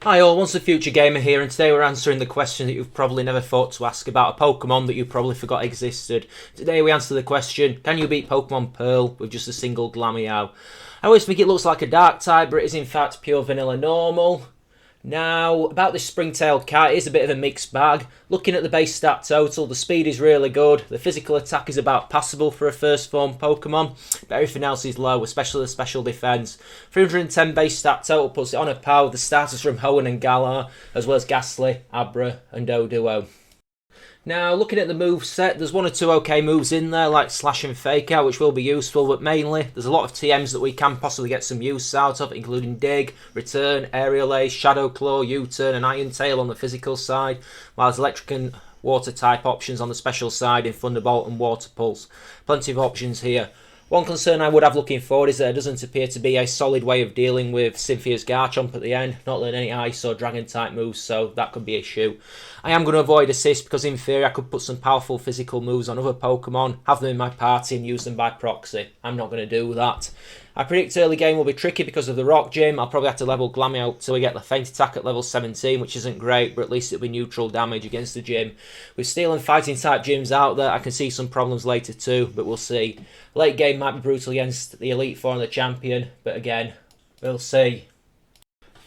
Hi all, once a future gamer here, and today we're answering the question that you've probably never thought to ask about a Pokemon that you probably forgot existed. Today we answer the question, can you beat Pokemon Pearl with just a single Glameow? I always think it looks like a dark type, but it is in fact pure vanilla normal. Now, about this spring-tailed cat, it is a bit of a mixed bag. Looking at the base stat total, the speed is really good, the physical attack is about passable for a first form Pokemon, but everything else is low, especially the special defence. 310 base stat total puts it on a par with the starters from Hoenn and Galar, as well as Ghastly, Abra and Doduo. Now, looking at the move set, there's one or two okay moves in there, like Slash and Fake Out, which will be useful, but mainly there's a lot of TMs that we can possibly get some use out of, including Dig, Return, Aerial Ace, Shadow Claw, U-Turn and Iron Tail on the physical side, while there's Electric and Water type options on the special side in Thunderbolt and Water Pulse. Plenty of options here. One concern I would have looking forward is that there doesn't appear to be a solid way of dealing with Cynthia's Garchomp at the end, not learning any Ice or Dragon type moves, so that could be an issue. I am going to avoid Assist because in theory I could put some powerful physical moves on other Pokemon, have them in my party and use them by proxy. I'm not going to do that. I predict early game will be tricky because of the Rock Gym. I'll probably have to level Glameow till we get the Feint Attack at level 17, which isn't great, but at least it'll be neutral damage against the gym. With Steel and Fighting type gyms out there, I can see some problems later too, but we'll see. Late game might be brutal against the Elite Four and the Champion, but again, we'll see.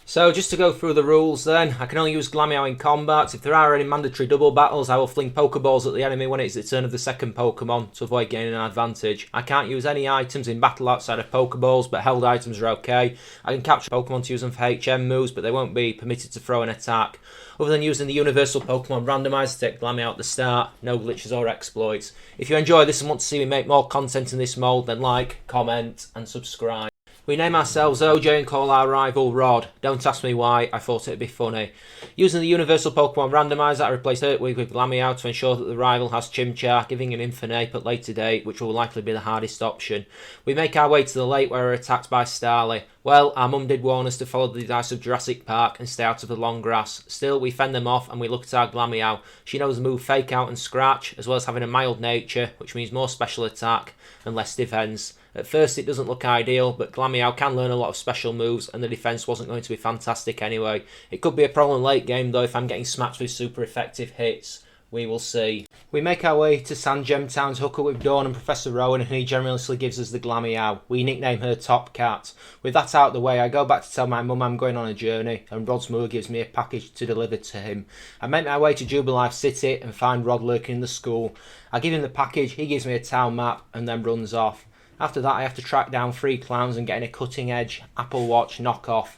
So just to go through the rules then, I can only use Glameow in combat. If there are any mandatory double battles, I will fling Pokeballs at the enemy when it's the turn of the second Pokemon to avoid gaining an advantage. I can't use any items in battle outside of Pokeballs, but held items are okay. I can capture Pokemon to use them for HM moves, but they won't be permitted to throw an attack. Other than using the Universal Pokemon Randomizer to take Glameow at the start, no glitches or exploits. If you enjoy this and want to see me make more content in this mode, then like, comment and subscribe. We name ourselves OJ and call our rival Rod. Don't ask me why, I thought it'd be funny. Using the Universal Pokemon Randomizer, I replaced Earthquake with Glameow to ensure that the rival has Chimchar, giving an Infernape at later date, which will likely be the hardest option. We make our way to the lake where we're attacked by Starly. Well, our mum did warn us to follow the advice of Jurassic Park and stay out of the long grass. Still, we fend them off and we look at our Glameow. She knows the move Fake Out and Scratch, as well as having a mild nature, which means more special attack and less defence. At first it doesn't look ideal, but Glameow can learn a lot of special moves and the defence wasn't going to be fantastic anyway. It could be a problem late game though if I'm getting smacked with super effective hits. We will see. We make our way to San Gemtown's hook up with Dawn and Professor Rowan, and he generously gives us the Glameow. We nickname her Top Cat. With that out of the way, I go back to tell my mum I'm going on a journey, and Rod's mother gives me a package to deliver to him. I make my way to Jubilife City and find Rod lurking in the school. I give him the package, he gives me a town map, and then runs off. After that I have to track down 3 clowns and get in a cutting edge Apple Watch knockoff.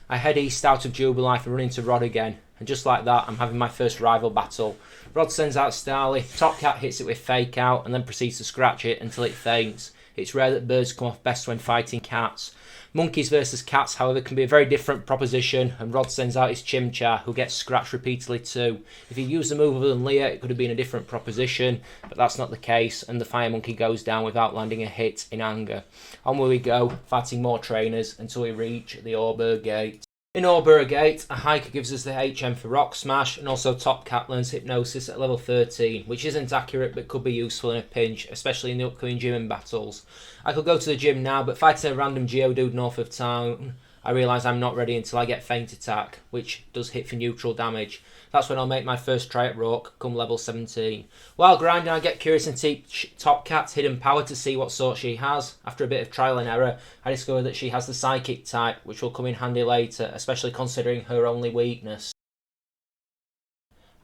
I head east out of Jubilife and run into Rod again, and just like that I'm having my first rival battle. Rod sends out Starly, Top Cat hits it with Fake Out and then proceeds to scratch it until it faints. It's rare that birds come off best when fighting cats. Monkeys versus cats, however, can be a very different proposition, and Rod sends out his Chimchar, who gets scratched repeatedly too. If he used a move other than Leah, it could have been a different proposition, but that's not the case, and the Fire Monkey goes down without landing a hit in anger. Onward we go, fighting more trainers until we reach the Auburn Gate. In Auburn Gate, a hiker gives us the HM for Rock Smash, and also Top Cat learns Hypnosis at level 13, which isn't accurate but could be useful in a pinch, especially in the upcoming gym and battles. I could go to the gym now, but fighting a random Geodude north of town, I realise I'm not ready until I get Feint Attack, which does hit for neutral damage. That's when I'll make my first try at Rock, come level 17. While grinding, I get curious and teach Top Cat's hidden power to see what sort she has. After a bit of trial and error, I discover that she has the Psychic type, which will come in handy later, especially considering her only weakness.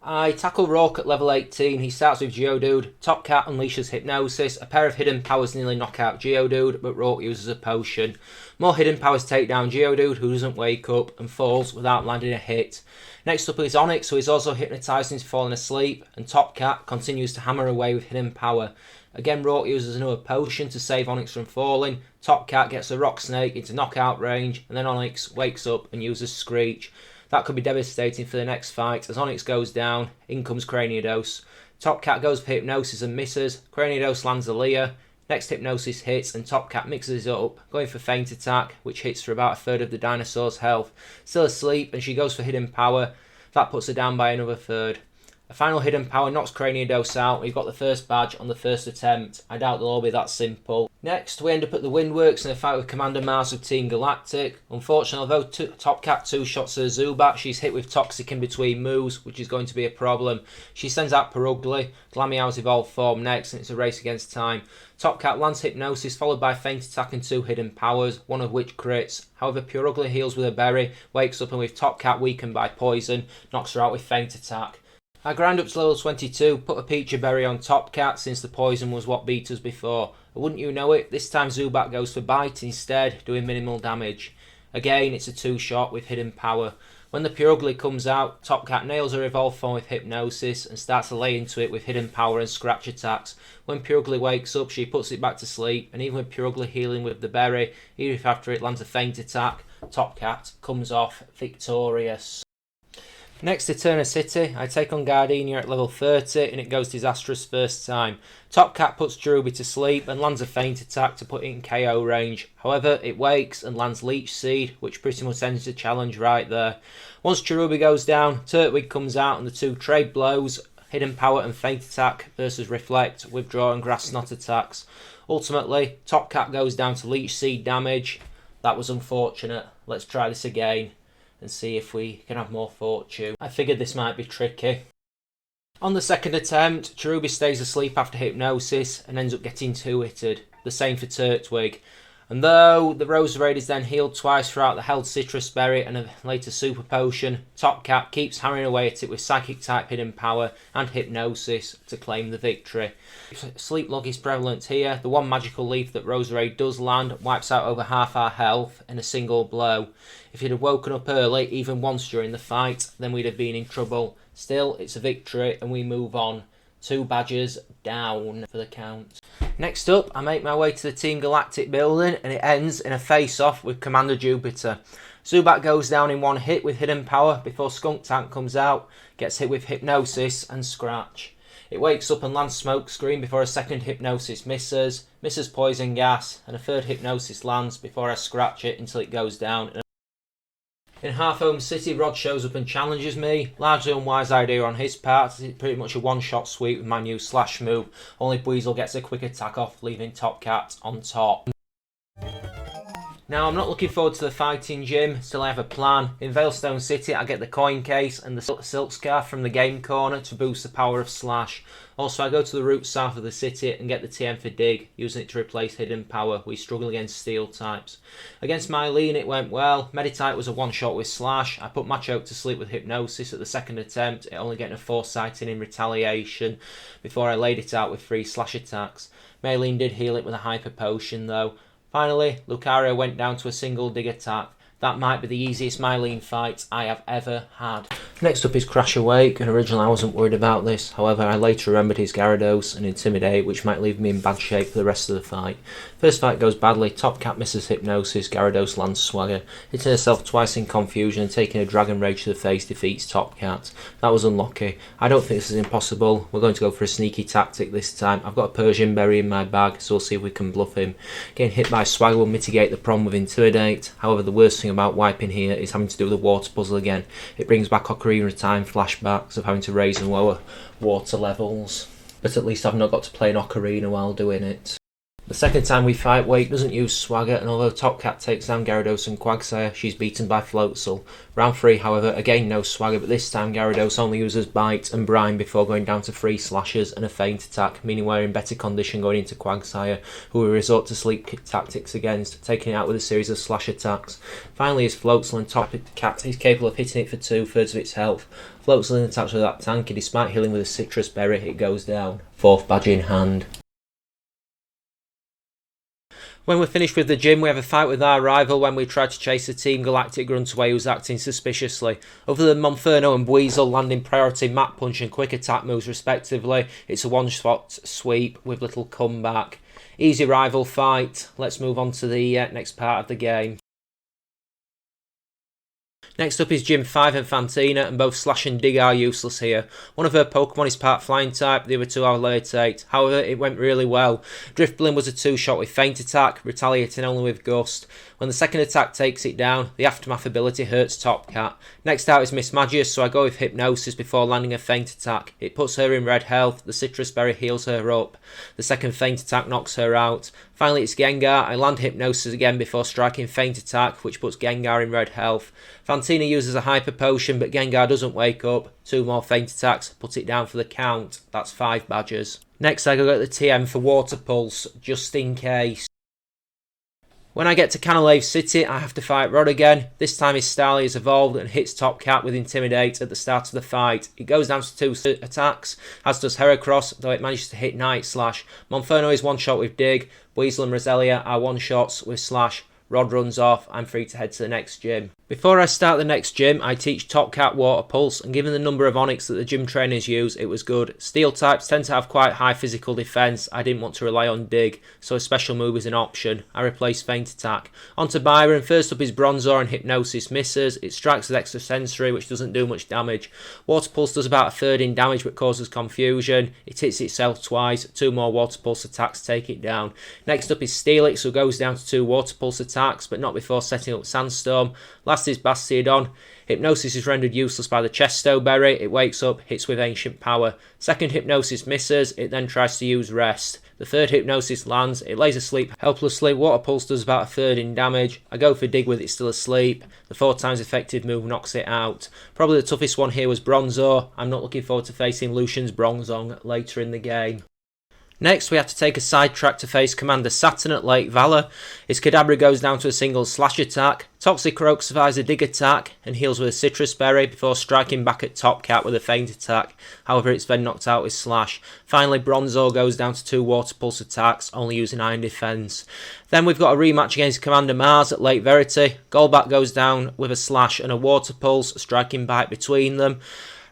I tackle Rourke at level 18, he starts with Geodude, Top Cat unleashes Hypnosis, a pair of hidden powers nearly knock out Geodude, but Rourke uses a potion. More hidden powers take down Geodude, who doesn't wake up and falls without landing a hit. Next up is Onix, who is also hypnotised and is falling asleep, and Top Cat continues to hammer away with hidden power. Again, Rourke uses another potion to save Onix from falling, Top Cat gets a Rock Snake into knockout range, and then Onix wakes up and uses Screech. That could be devastating for the next fight, as Onix goes down, in comes Cranidos. Top Cat goes for Hypnosis and misses, Cranidos lands a Leer, next Hypnosis hits and Top Cat mixes it up, going for Feint Attack, which hits for about a third of the dinosaur's health. Still asleep and she goes for Hidden Power, that puts her down by another third. A final hidden power knocks Cranidos out. We've got the first badge on the first attempt. I doubt they'll all be that simple. Next, we end up at the Windworks in a fight with Commander Mars of Team Galactic. Unfortunately, although Top Cat two-shots her Zubat, she's hit with Toxic in between moves, which is going to be a problem. She sends out Perugly. Glameow's evolved form next, and it's a race against time. Top Cat lands Hypnosis, followed by Feint Attack and 2 hidden powers, one of which crits. However, Perugly heals with a berry, wakes up and with Top Cat weakened by poison, knocks her out with Feint Attack. I grind up to level 22, put a Peachy Berry on Top Cat since the poison was what beat us before. But wouldn't you know it, this time Zubat goes for Bite instead, doing minimal damage. Again, it's a 2-shot with hidden power. When the Perugly comes out, Top Cat nails her evolved form with Hypnosis and starts to lay into it with hidden power and scratch attacks. When Perugly wakes up, she puts it back to sleep, and even with Perugly healing with the berry, even if after it lands a Feint Attack, Top Cat comes off victorious. Next, Eterna City, I take on Gardenia at level 30 and it goes disastrous first time. Top Cat puts Cherubi to sleep and lands a Feint Attack to put it in KO range. However, it wakes and lands Leech Seed, which pretty much ends the challenge right there. Once Cherubi goes down, Turtwig comes out and the two trade blows, Hidden Power and Feint Attack versus Reflect, Withdraw and Grass Knot attacks. Ultimately, Top Cat goes down to Leech Seed damage. That was unfortunate. Let's try this again and see if we can have more fortune. I figured this might be tricky. On the second attempt, Cherubi stays asleep after Hypnosis and ends up getting 2-hitted. The same for Turtwig. And though the Roserade is then healed twice throughout the held Citrus Berry and a later Super Potion, Top Cat keeps hammering away at it with Psychic type Hidden Power and Hypnosis to claim the victory. Sleep Log is prevalent here. The one magical leaf that Roserade does land wipes out over half our health in a single blow. If he'd have woken up early, even once during the fight, then we'd have been in trouble. Still, it's a victory and we move on. 2 badges down for the count. Next up, I make my way to the Team Galactic building and it ends in a face-off with Commander Jupiter. Zubat goes down in one hit with Hidden Power before Skunk Tank comes out, gets hit with Hypnosis and Scratch. It wakes up and lands Smoke Screen before a second Hypnosis misses Poison Gas, and a third Hypnosis lands before I scratch it until it goes down. In Half Home City, Rod shows up and challenges me. Largely unwise idea on his part, it's pretty much a one-shot sweep with my new Slash move. Only Weasel gets a quick attack off, leaving Top Cat on top. Now, I'm not looking forward to the fighting gym, still I have a plan. In Veilstone City, I get the coin case and the silk scarf from the game corner to boost the power of Slash. Also, I go to the route south of the city and get the TM for Dig, using it to replace Hidden Power. We struggle against Steel types. Against Mylene, it went well. Meditite was a one-shot with Slash. I put Machoke to sleep with Hypnosis at the second attempt, it only getting a Foresighting in retaliation, before I laid it out with 3 Slash attacks. Mylene did heal it with a Hyper Potion, though. Finally, Lucario went down to a single dig attack. That might be the easiest Mylene fight I have ever had. Next up is Crash Awake, and originally I wasn't worried about this. However, I later remembered his Gyarados and Intimidate, which might leave me in bad shape for the rest of the fight. First fight goes badly, Top Cat misses Hypnosis, Gyarados lands Swagger. Hitting herself twice in confusion and taking a Dragon Rage to the face defeats Top Cat. That was unlucky. I don't think this is impossible. We're going to go for a sneaky tactic this time. I've got a Persian Berry in my bag, so we'll see if we can bluff him. Getting hit by Swagger will mitigate the problem with Intimidate. However, the worst thing about wiping here is having to do the water puzzle again. It brings back Ocarina of Time flashbacks of having to raise and lower water levels. But at least I've not got to play an Ocarina while doing it. The second time we fight, Wake doesn't use Swagger, and although Top Cat takes down Gyarados and Quagsire, she's beaten by Floatzel. Round 3, however, again no Swagger, but this time Gyarados only uses Bite and Brine before going down to 3 Slashes and a Feint Attack, meaning we're in better condition going into Quagsire, who we resort to sleep tactics against, taking it out with a series of Slash attacks. Finally is Floatzel, and Top Cat is capable of hitting it for 2/3 of its health. Floatzel attacks with that tank, and despite healing with a Citrus Berry, it goes down. 4th badge in hand. When we're finished with the gym, we have a fight with our rival when we try to chase a Team Galactic grunt away who's acting suspiciously. Other than Monferno and Weasel landing priority Mach Punch and Quick Attack moves respectively, it's a one-shot sweep with little comeback. Easy rival fight. Let's move on to the next part of the game. Next up is Gym 5 and Fantina, and both Slash and Dig are useless here. One of her Pokemon is part Flying type, the other two are Levitate. However, it went really well. Drifblim was a 2-shot with Feint Attack, retaliating only with Gust. When the second attack takes it down, the Aftermath ability hurts Top Cat. Next out is Miss Magius, so I go with Hypnosis before landing a Feint Attack. It puts her in red health, the Citrus Berry heals her up. The second Feint Attack knocks her out. Finally it's Gengar, I land Hypnosis again before striking Feint Attack, which puts Gengar in red health. Fantina uses a Hyper Potion, but Gengar doesn't wake up. 2 more Feint Attacks, put it down for the count. That's 5 badges. Next I go get the TM for Water Pulse, just in case. When I get to Canalave City, I have to fight Rod again. This time his Starly is evolved and hits Top Cat with Intimidate at the start of the fight. It goes down to 2 attacks, as does Heracross, though it manages to hit Night Slash. Monferno is 1-shot with Dig. Weasel and Roselia are 1-shots with Slash. Rod runs off, I'm free to head to the next gym. Before I start the next gym, I teach Top Cat Water Pulse, and given the number of Onyx that the gym trainers use, it was good. Steel types tend to have quite high physical defense. I didn't want to rely on Dig, so a special move is an option. I replaced Feint Attack. On to Byron. First up is Bronzor, and Hypnosis misses. It strikes with Extrasensory, which doesn't do much damage. Water Pulse does about 1/3 in damage, but causes confusion. It hits itself twice. 2 more Water Pulse attacks take it down. Next up is Steelix, who goes down to 2 Water Pulse attacks, but not before setting up Sandstorm. Last is Bastiodon. Hypnosis is rendered useless by the Chesto Berry. It wakes up, hits with Ancient Power. Second Hypnosis misses. It then tries to use Rest. The third Hypnosis lands. It lays asleep helplessly. Water Pulse does about 1/3 in damage. I go for Dig with it still asleep. The 4 times effective move knocks it out. Probably the toughest one here was Bronzor. I'm not looking forward to facing Lucian's Bronzong later in the game. Next, we have to take a sidetrack to face Commander Saturn at Lake Valor. His Kadabra goes down to a single Slash attack. Toxicroak survives a Dig attack and heals with a Citrus Berry before striking back at Top Cat with a Feint attack. However, it's then knocked out with Slash. Finally, Bronzor goes down to 2 Water Pulse attacks, only using Iron Defense. Then we've got a rematch against Commander Mars at Lake Verity. Golbat goes down with a Slash and a Water Pulse, striking Bite between them.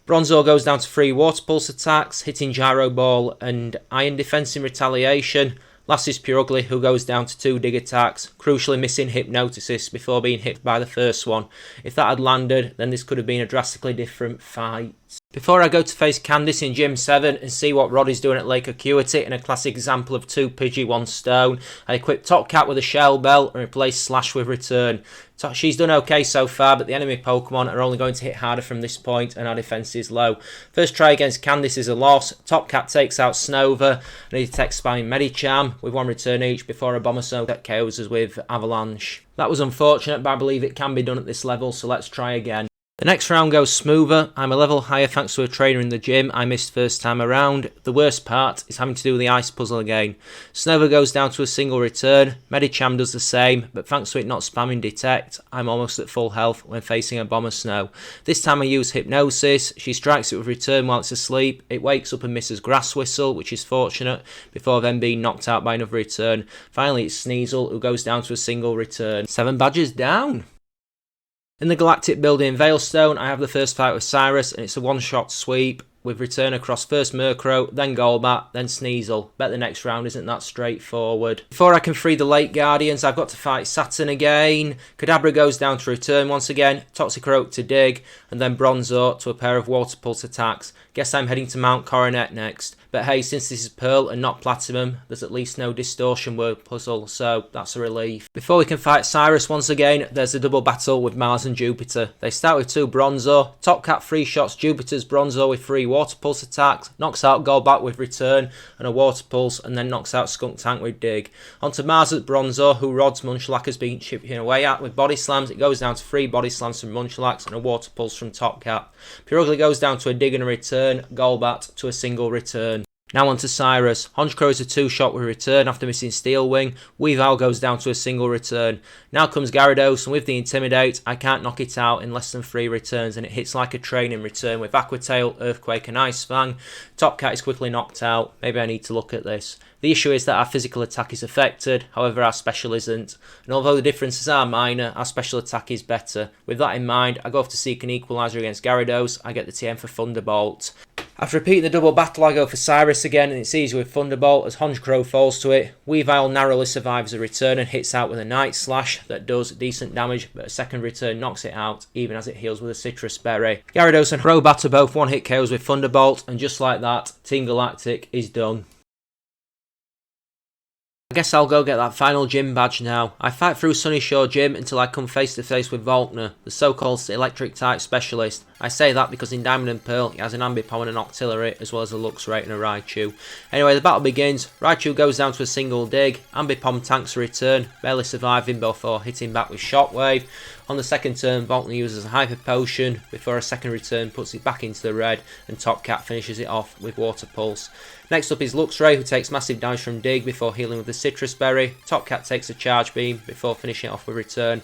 Bronzor goes down to 3 Water Pulse attacks, hitting Gyro Ball and Iron Defense in retaliation. Last is Purugly, who goes down to 2 Dig attacks, crucially missing Hypnosis before being hit by the first one. If that had landed, then this could have been a drastically different fight. Before I go to face Candice in Gym 7 and see what Rod is doing at Lake Acuity in a classic example of 2 Pidgey, 1 Stone, I equip Top Cat with a Shell Bell and replace Slash with Return. She's done okay so far, but the enemy Pokemon are only going to hit harder from this point and our defense is low. First try against Candice is a loss. Top Cat takes out Snova and he detects spamming Medicham with 1 return each before Abomasnow that KOs us with Avalanche. That was unfortunate, but I believe it can be done at this level, so let's try again. The next round goes smoother. I'm a level higher thanks to a trainer in the gym I missed first time around. The worst part is having to do the ice puzzle again. Snova goes down to a single return. Medicham does the same, but thanks to it not spamming Detect, I'm almost at full health when facing Abomasnow. This time I use Hypnosis. She strikes it with Return while it's asleep. It wakes up and misses Grass Whistle, which is fortunate, before then being knocked out by another return. Finally it's Sneasel, who goes down to a single return. 7 badges down. In the Galactic building in Veilstone, I have the first fight with Cyrus, and it's a 1-shot sweep with return across first Murkrow, then Golbat, then Sneasel. Bet the next round isn't that straightforward. Before I can free the Lake Guardians, I've got to fight Saturn again. Kadabra goes down to return once again, Toxicroak to Dig, and then Bronzor to a pair of Water Pulse attacks. Guess I'm heading to Mount Coronet next. But hey, since this is Pearl and not Platinum, there's at least no Distortion word puzzle, so that's a relief. Before we can fight Cyrus once again, there's a double battle with Mars and Jupiter. They start with 2 Bronzor. Top Cat 3 shots Jupiter's Bronzor with 3 Water Pulse attacks, knocks out Golbat with Return and a Water Pulse, and then knocks out Skunk Tank with Dig. Onto Mars at Bronzor, who Rod's Munchlax has been chipping away at with Body Slams. It goes down to 3 Body Slams from Munchlax and a Water Pulse from Top Cat. Purugly goes down to a Dig and a Return, Golbat to a single return. Now on to Cyrus. Honchkrow is a 2-shot with Return after missing Steel Wing. Weavile goes down to a single return. Now comes Gyarados, and with the Intimidate, I can't knock it out in less than 3 returns, and it hits like a train in return with Aqua Tail, Earthquake and Ice Fang. Top Cat is quickly knocked out. Maybe I need to look at this. The issue is that our physical attack is affected, however our special isn't. And although the differences are minor, our special attack is better. With that in mind, I go off to seek an equaliser against Gyarados. I get the TM for Thunderbolt. After repeating the double battle, I go for Cyrus again, and it's easy with Thunderbolt as Honchkrow falls to it. Weavile narrowly survives a return and hits out with a Night Slash that does decent damage, but a second return knocks it out, even as it heals with a Citrus Berry. Gyarados and Crobat are both one-hit KOs with Thunderbolt, and just like that, Team Galactic is done. I guess I'll go get that final gym badge now. I fight through Sunyshore Gym until I come face to face with Volkner, the so-called electric type specialist. I say that because in Diamond and Pearl he has an Ambipom and an Octillery as well as a Luxray and a Raichu. Anyway, the battle begins. Raichu goes down to a single dig. Ambipom tanks a return, barely surviving before hitting back with Shockwave. On the second turn, Volkner uses a Hyper Potion before a second return puts it back into the red, and Top Cat finishes it off with Water Pulse. Next up is Luxray, who takes massive damage from Dig before healing with the Citrus Berry. Top Cat takes a Charge Beam before finishing it off with Return.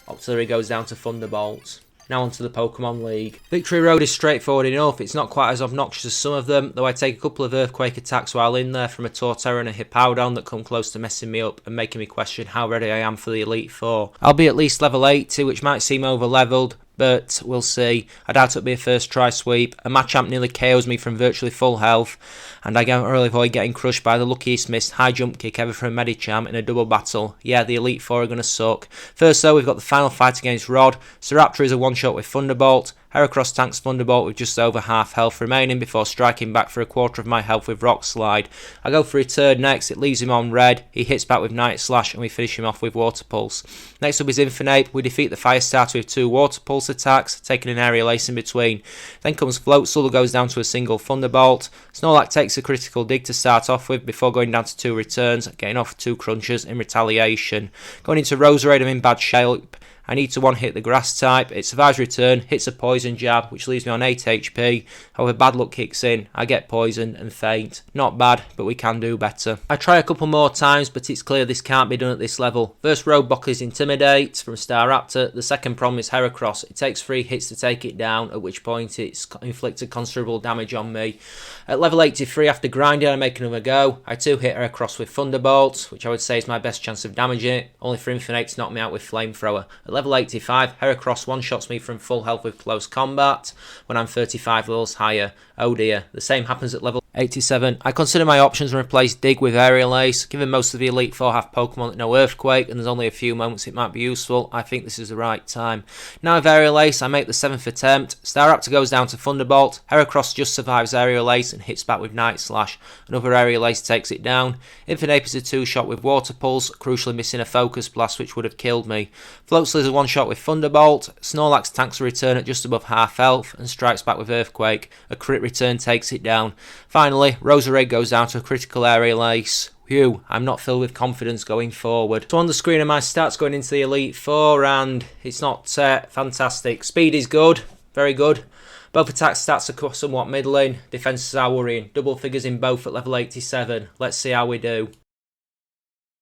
Octillery goes down to Thunderbolt. Now onto the Pokemon League. Victory Road is straightforward enough. It's not quite as obnoxious as some of them, though I take a couple of Earthquake attacks while in there from a Torterra and a Hippowdon that come close to messing me up and making me question how ready I am for the Elite Four. I'll be at least level 80, which might seem over-leveled, but we'll see. I doubt it'll be a first try sweep. A Machamp nearly KOs me from virtually full health, and I can't really avoid getting crushed by the luckiest missed high jump kick ever from Medicham in a double battle. Yeah, the Elite Four are going to suck. First though, we've got the final fight against Rod. Staraptor is a one-shot with Thunderbolt. Heracross tanks Thunderbolt with just over half health remaining before striking back for a quarter of my health with Rock Slide. I go for Return next, it leaves him on red, he hits back with Night Slash and we finish him off with Water Pulse. Next up is Infernape, we defeat the Fire Starter with 2 Water Pulse attacks, taking an Aerial Ace in between. Then comes Floatzel, who goes down to a single Thunderbolt. Snorlax takes a critical dig to start off with before going down to 2 returns, getting off 2 crunches in retaliation. Going into Roserade, I'm in bad shape. I need to one-hit the Grass type. It survives return, hits a Poison Jab, which leaves me on 8 HP. However, bad luck kicks in. I get poisoned and faint. Not bad, but we can do better. I try a couple more times, but it's clear this can't be done at this level. First roadblock is Intimidate from Staraptor. The second problem is Heracross. It takes 3 hits to take it down, at which point it's inflicted considerable damage on me. At level 83, after grinding, I make another go. I 2-hit Heracross with Thunderbolt, which I would say is my best chance of damaging it, only for Infinite to knock me out with Flamethrower. At level 85, Heracross one-shots me from full health with Close Combat when I'm 35 levels higher. Oh dear, the same happens at level 87. I consider my options and replace Dig with Aerial Ace. Given most of the Elite Four have Pokemon that know Earthquake and there's only a few moments it might be useful, I think this is the right time. Now with Aerial Ace, I make the 7th attempt. Staraptor goes down to Thunderbolt. Heracross just survives Aerial Ace and hits back with Night Slash. Another Aerial Ace takes it down. Infernape is a 2-shot with Water Pulse, crucially missing a Focus Blast which would have killed me. Floatzel is a 1-shot with Thunderbolt. Snorlax tanks a return at just above half health and strikes back with Earthquake. A crit return takes it down. Finally, Roserade goes down to a critical Aerial Ace. Phew, I'm not filled with confidence going forward. So on the screen are my stats going into the Elite Four, and it's not fantastic. Speed is good, very good. Both attack stats are somewhat middling. Defences are worrying. Double figures in both at level 87. Let's see how we do.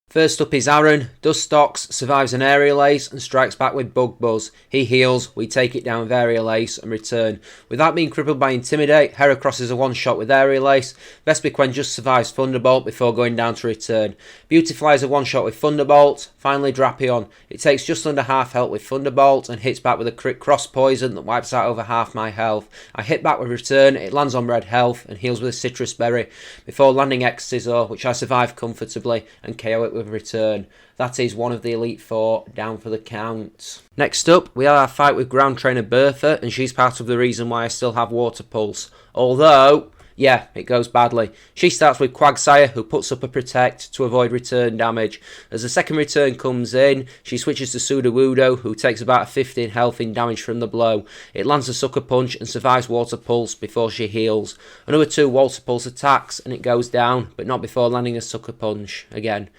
First up is Aaron. Dustox survives an Aerial Ace and strikes back with Bug Buzz. He heals, we take it down with Aerial Ace and return. Without being crippled by Intimidate, Heracross is a one-shot with Aerial Ace. Vespiquen just survives Thunderbolt before going down to return. Beautifly is a one-shot with Thunderbolt. Finally Drapion. It takes just under half health with Thunderbolt and hits back with a crit Cross Poison that wipes out over half my health. I hit back with Return, it lands on red health and heals with a Citrus Berry before landing X-Scissor, which I survive comfortably and KO it with Return. That is one of the Elite Four down for the count. Next up, we have our fight with Ground Trainer Bertha, and she's part of the reason why I still have Water Pulse. Although, yeah, it goes badly. She starts with Quagsire, who puts up a Protect to avoid return damage. As the second return comes in, she switches to Sudowoodo, who takes about a 15 health in damage from the blow. It lands a Sucker Punch and survives Water Pulse before she heals. Another 2 Water Pulse attacks, and it goes down, but not before landing a Sucker Punch again.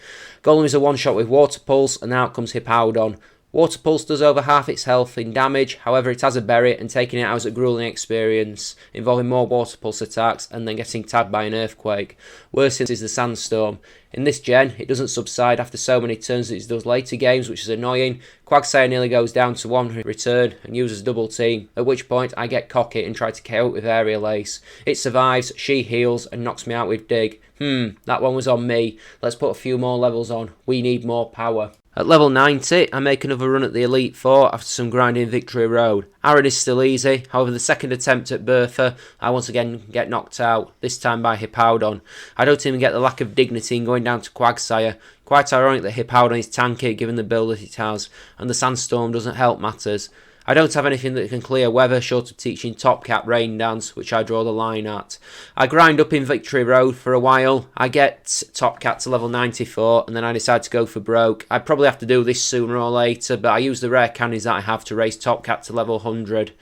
Golem is a one-shot with Water Pulse, and out comes Hippowdon. Water Pulse does over half its health in damage, however it has a berry, and taking it out is a grueling experience, involving more Water Pulse attacks and then getting tagged by an Earthquake. Worse is the Sandstorm. In this gen, it doesn't subside after so many turns as it does later games, which is annoying. Quagsire nearly goes down to 1 return and uses Double Team, at which point I get cocky and try to KO it with Aerial Ace. It survives, she heals and knocks me out with Dig. That one was on me. Let's put a few more levels on. We need more power. At level 90, I make another run at the Elite Four after some grinding Victory Road. Aaron is still easy, however the second attempt at Bertha, I once again get knocked out, this time by Hippowdon. I don't even get the lack of dignity in going down to Quagsire. Quite ironic that Hippowdon is tanky given the build that it has, and the Sandstorm doesn't help matters. I don't have anything that can clear weather short of teaching Top Cat Rain Dance, which I draw the line at. I grind up in Victory Road for a while, I get Top Cat to level 94, and then I decide to go for broke. I probably have to do this sooner or later, but I use the rare candies that I have to raise Top Cat to level 100.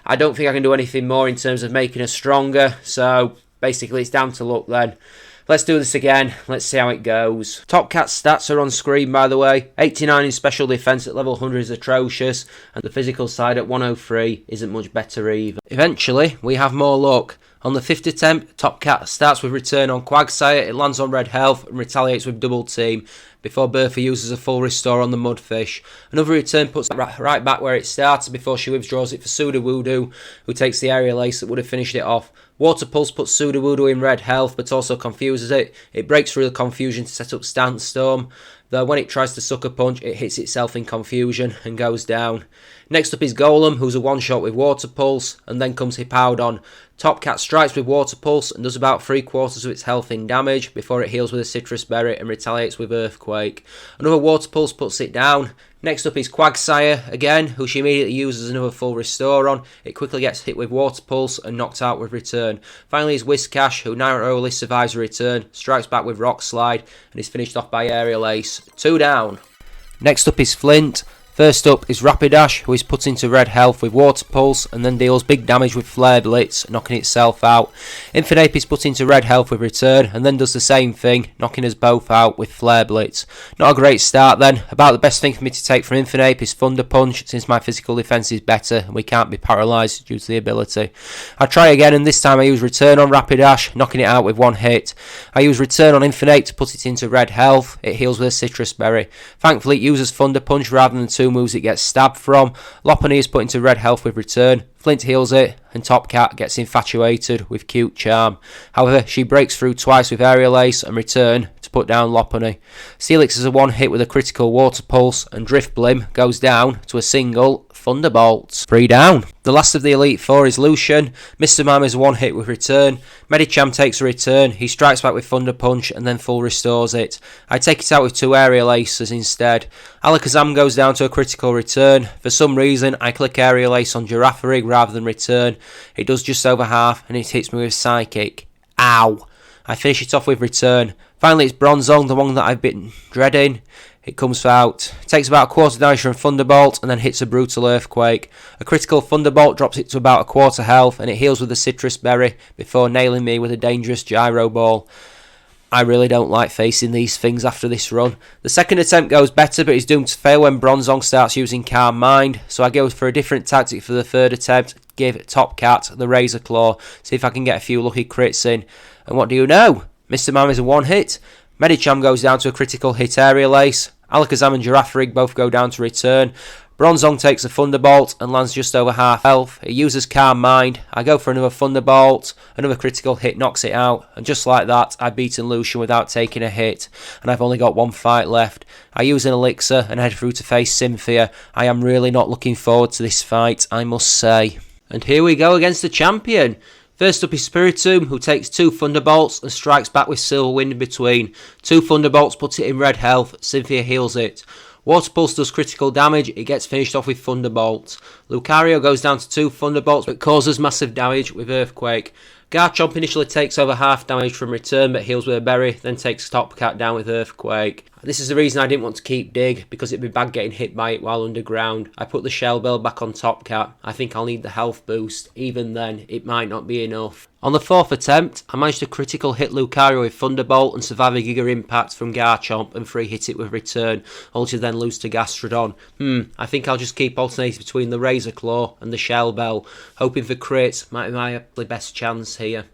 I don't think I can do anything more in terms of making her stronger, so basically it's down to luck then. Let's do this again, let's see how it goes. Top Cat's stats are on screen by the way. 89 in special defence at level 100 is atrocious, and the physical side at 103 isn't much better either. Eventually, we have more luck. On the 5th attempt, Top Cat starts with return on Quagsire, it lands on red health and retaliates with double team, before Bertha uses a full restore on the Mudfish. Another return puts it right back where it started before she withdraws it for Sudowoodo, who takes the aerial ace that would have finished it off. Water Pulse puts Sudowoodo in red health, but also confuses it. It breaks through the confusion to set up Sandstorm, though when it tries to Sucker Punch, it hits itself in confusion and goes down. Next up is Golem, who's a one-shot with Water Pulse, and then comes Hippowdon. Top Cat strikes with Water Pulse and does about 3/4 of its health in damage before it heals with a Citrus Berry and retaliates with Earthquake. Another Water Pulse puts it down. Next up is Quagsire again, who she immediately uses another full restore on. It quickly gets hit with Water Pulse and knocked out with Return. Finally is Whiscash, who narrowly survives a return, strikes back with Rock Slide and is finished off by Aerial Ace. 2 down. Next up is Flint. First up is Rapidash, who is put into red health with Water Pulse and then deals big damage with Flare Blitz, knocking itself out. Infernape is put into red health with Return and then does the same thing, knocking us both out with Flare Blitz. Not a great start then. About the best thing for me to take from Infernape is Thunder Punch, since my physical defence is better and we can't be paralysed due to the ability. I try again and this time I use Return on Rapidash, knocking it out with one hit. I use Return on Infernape to put it into red health. It heals with a Citrus Berry. Thankfully it uses Thunder Punch rather than 2 moves it gets stabbed from. Lopunny is put into red health with Return. Flint heals it, and Top Cat gets infatuated with Cute Charm. However, she breaks through twice with Aerial Ace and Return to put down Lopunny. Steelix is a one hit with a critical Water Pulse, and Drift Blim goes down to a single Thunderbolt. 3 down. The last of the Elite Four is Lucian. Mr. Mime is a one hit with Return. Medicham takes a return. He strikes back with Thunder Punch and then full restores it. I take it out with 2 Aerial Aces instead. Alakazam goes down to a critical return. For some reason, I click Aerial Ace on Girafarig rather than Return. It does just over half and it hits me with Psychic. Ow! I finish it off with Return. Finally, it's Bronzong, the one that I've been dreading. It comes out, takes about 1/4 damage from Thunderbolt and then hits a brutal Earthquake. A critical Thunderbolt drops it to about 1/4 health and it heals with a Citrus Berry before nailing me with a dangerous Gyro Ball. I really don't like facing these things after this run. The second attempt goes better, but is doomed to fail when Bronzong starts using Calm Mind, so I go for a different tactic for the third attempt, give Top Cat the Razor Claw, see if I can get a few lucky crits in. And what do you know? Mr. Mime is a one hit. Medicham goes down to a critical hit Aerial Ace. Alakazam and Girafarig both go down to Return. Bronzong takes a Thunderbolt and lands just over half health. It uses Calm Mind. I go for another Thunderbolt. Another critical hit knocks it out. And just like that, I've beaten Lucian without taking a hit. And I've only got 1 fight left. I use an Elixir and head through to face Cynthia. I am really not looking forward to this fight, I must say. And here we go against the champion. First up is Spiritomb, who takes 2 Thunderbolts and strikes back with Silverwind in between. 2 Thunderbolts puts it in red health. Cynthia heals it. Water Pulse does critical damage, it gets finished off with Thunderbolt. Lucario goes down to 2 Thunderbolts but causes massive damage with Earthquake. Garchomp initially takes over half damage from Return but heals with a berry, then takes Top Cat down with Earthquake. This is the reason I didn't want to keep Dig, because it'd be bad getting hit by it while underground. I put the Shell Bell back on Top Cat. I think I'll need the health boost. Even then, it might not be enough. On the 4th attempt, I managed to critical hit Lucario with Thunderbolt and survive a Giga Impact from Garchomp and free hit it with Return, only to then lose to Gastrodon. I think I'll just keep alternating between the Razor Claw and the Shell Bell, hoping for crits might be my best chance here.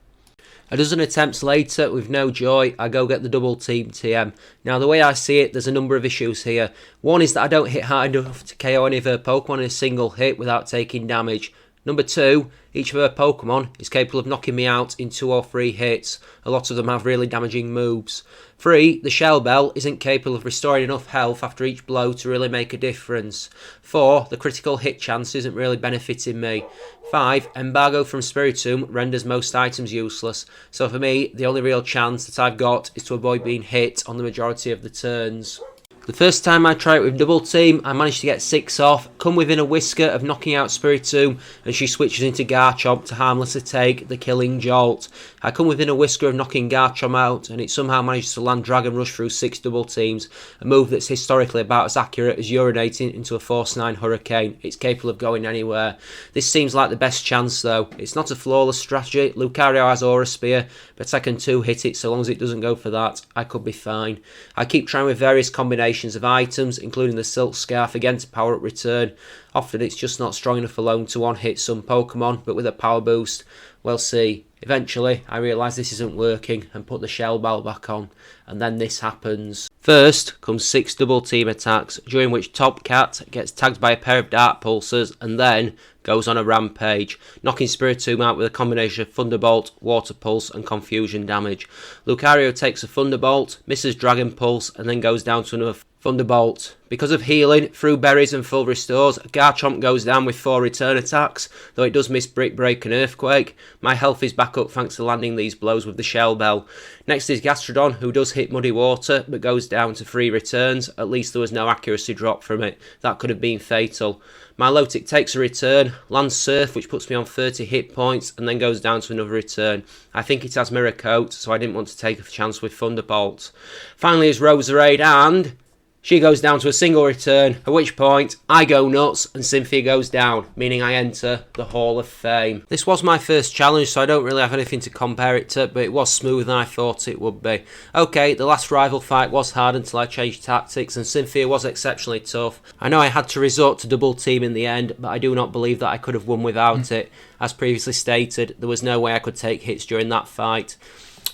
A dozen attempts later, with no joy, I go get the double team TM. Now, the way I see it, there's a number of issues here. One is that I don't hit hard enough to KO any of her Pokemon in a single hit without taking damage. Number 2, each of her Pokemon is capable of knocking me out in 2 or 3 hits. A lot of them have really damaging moves. 3, the Shell Bell isn't capable of restoring enough health after each blow to really make a difference. 4, the critical hit chance isn't really benefiting me. 5, Embargo from Spiritomb renders most items useless, so for me, the only real chance that I've got is to avoid being hit on the majority of the turns. The first time I try it with Double Team, I managed to get 6 off, come within a whisker of knocking out Spiritomb, and she switches into Garchomp to harmlessly take the killing jolt. I come within a whisker of knocking Garchomp out, and it somehow manages to land Dragon Rush through 6 Double Teams, a move that's historically about as accurate as urinating into a Force 9 Hurricane. It's capable of going anywhere. This seems like the best chance though. It's not a flawless strategy. Lucario has Aura Spear, but I can 2-hit it so long as it doesn't go for that. I could be fine. I keep trying with various combinations of items, including the Silk Scarf again to power up return. Often it's just not strong enough alone to one-hit some Pokemon, but with a power boost, we'll see. Eventually, I realise this isn't working and put the Shell Bell back on, and then this happens. First comes 6 Double Team attacks, during which Top Cat gets tagged by a pair of Dark Pulsers and then goes on a rampage, knocking Spiritomb out with a combination of Thunderbolt, Water Pulse and Confusion damage. Lucario takes a Thunderbolt, misses Dragon Pulse and then goes down to another Thunderbolt. Because of healing, through berries and full restores, Garchomp goes down with 4 return attacks, though it does miss Brick Break and Earthquake. My health is back up thanks to landing these blows with the Shell Bell. Next is Gastrodon, who does hit Muddy Water, but goes down to 3 returns. At least there was no accuracy drop from it. That could have been fatal. Milotic takes a return, lands Surf, which puts me on 30 hit points, and then goes down to another return. I think it has Mirror Coat, so I didn't want to take a chance with Thunderbolt. Finally is Roserade, and she goes down to a single return, at which point I go nuts and Cynthia goes down, meaning I enter the Hall of Fame. This was my first challenge, so I don't really have anything to compare it to, but it was smoother than I thought it would be. Okay, the last rival fight was hard until I changed tactics, and Cynthia was exceptionally tough. I know I had to resort to Double Team in the end, but I do not believe that I could have won without it. As previously stated, there was no way I could take hits during that fight.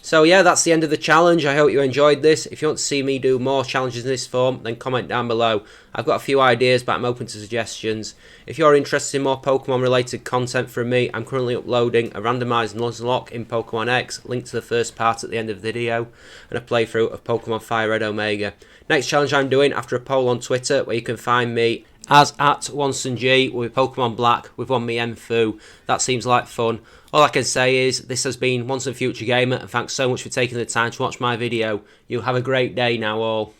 So yeah, that's the end of the challenge. I hope you enjoyed this. If you want to see me do more challenges in this form, then comment down below. I've got a few ideas, but I'm open to suggestions. If you're interested in more Pokemon related content from me, I'm currently uploading a randomised Nuzlocke in Pokemon X, linked to the first part at the end of the video, and a playthrough of Pokemon Fire Red Omega. Next challenge I'm doing, after a poll on Twitter, where you can find me as at OnsenG with Pokemon Black with one Mienfoo. That seems like fun. All I can say is, this has been Once and Future Gamer, and thanks so much for taking the time to watch my video. You have a great day now all.